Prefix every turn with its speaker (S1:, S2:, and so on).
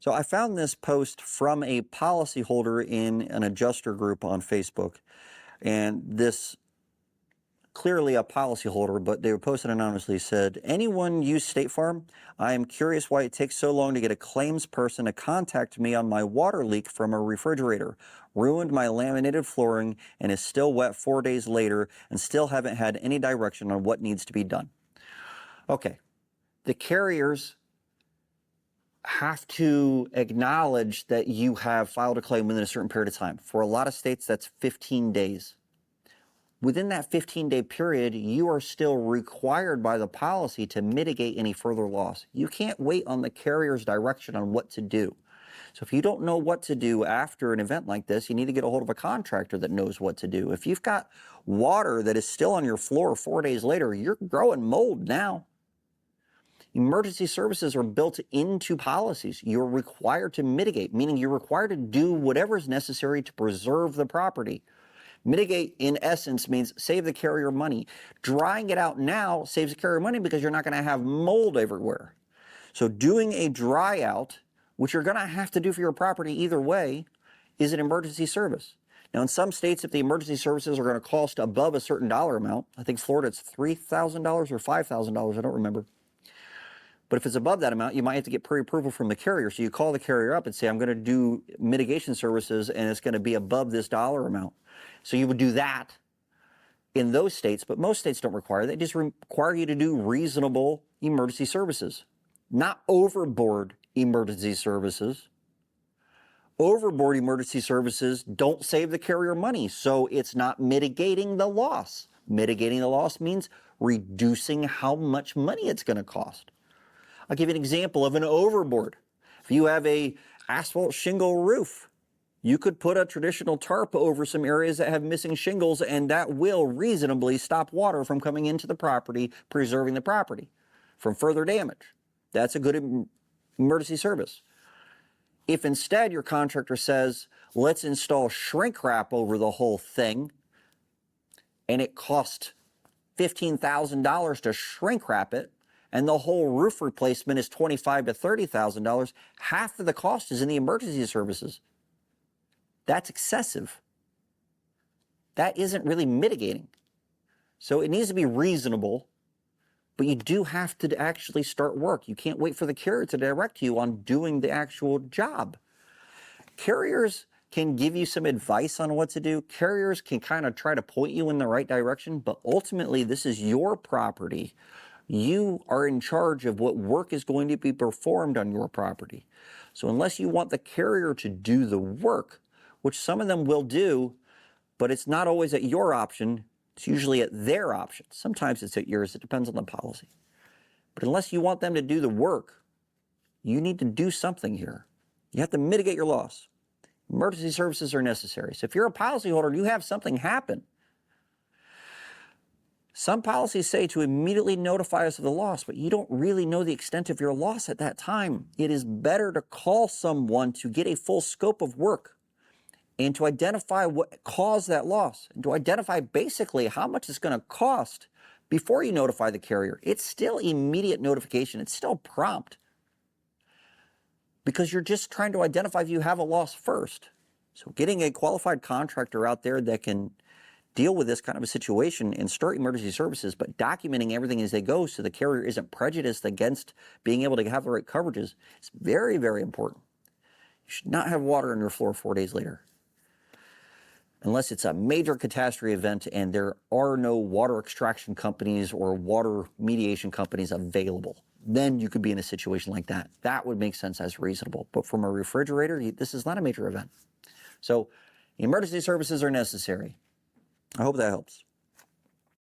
S1: So I found this post from a policyholder in an adjuster group on Facebook, and this clearly a policyholder, but they were posted anonymously, said, "Anyone use State Farm? I am curious why it takes so long to get a claims person to contact me on my water leak from a refrigerator. Ruined my laminated flooring and is still wet 4 days later and still haven't had any direction on what needs to be done." Okay, the carriers have to acknowledge that you have filed a claim within a certain period of time. For a lot of states, that's 15 days. Within that 15-day period, you are still required by the policy to mitigate any further loss. You can't wait on the carrier's direction on what to do. So if you don't know what to do after an event like this, you need to get a hold of a contractor that knows what to do. If you've got water that is still on your floor 4 days later, you're growing mold now. Emergency services are built into policies. You're required to mitigate, meaning you're required to do whatever is necessary to preserve the property. Mitigate, in essence, means save the carrier money. Drying it out now saves the carrier money because you're not going to have mold everywhere. So doing a dry out, which you're going to have to do for your property either way, is an emergency service. Now, in some states, if the emergency services are going to cost above a certain dollar amount, I think Florida it's $3,000 or $5,000, I don't remember. But if it's above that amount, you might have to get pre-approval from the carrier. So you call the carrier up and say, I'm going to do mitigation services and it's going to be above this dollar amount. So you would do that in those states, but most states don't require that. They just require you to do reasonable emergency services, not overboard emergency services. Overboard emergency services don't save the carrier money, so it's not mitigating the loss. Mitigating the loss means reducing how much money it's going to cost. I'll give you an example of an overboard. If you have a asphalt shingle roof, you could put a traditional tarp over some areas that have missing shingles, and that will reasonably stop water from coming into the property, preserving the property from further damage. That's a good emergency service. If instead your contractor says, let's install shrink wrap over the whole thing, and it costs $15,000 to shrink wrap it, and the whole roof replacement is $25,000 to $30,000, half of the cost is in the emergency services. That's excessive. That isn't really mitigating. So it needs to be reasonable, but you do have to actually start work. You can't wait for the carrier to direct you on doing the actual job. Carriers can give you some advice on what to do. Carriers can kind of try to point you in the right direction, but ultimately this is your property. You are in charge of what work is going to be performed on your property. So unless you want the carrier to do the work, which some of them will do, but it's not always at your option, it's usually at their option. Sometimes it's at yours, it depends on the policy. But unless you want them to do the work, you need to do something here. You have to mitigate your loss. Emergency services are necessary. So if you're a policyholder and you have something happen, some policies say to immediately notify us of the loss, but you don't really know the extent of your loss at that time. It is better to call someone to get a full scope of work and to identify what caused that loss, and to identify basically how much it's going to cost before you notify the carrier. It's still immediate notification. It's still prompt because you're just trying to identify if you have a loss first. So getting a qualified contractor out there that can deal with this kind of a situation and start emergency services, but documenting everything as they go so the carrier isn't prejudiced against being able to have the right coverages, is very, very important. You should not have water on your floor 4 days later, unless it's a major catastrophe event and there are no water extraction companies or water mediation companies available. Then you could be in a situation like that. That would make sense as reasonable. But from a refrigerator, this is not a major event. So emergency services are necessary. I hope that helps.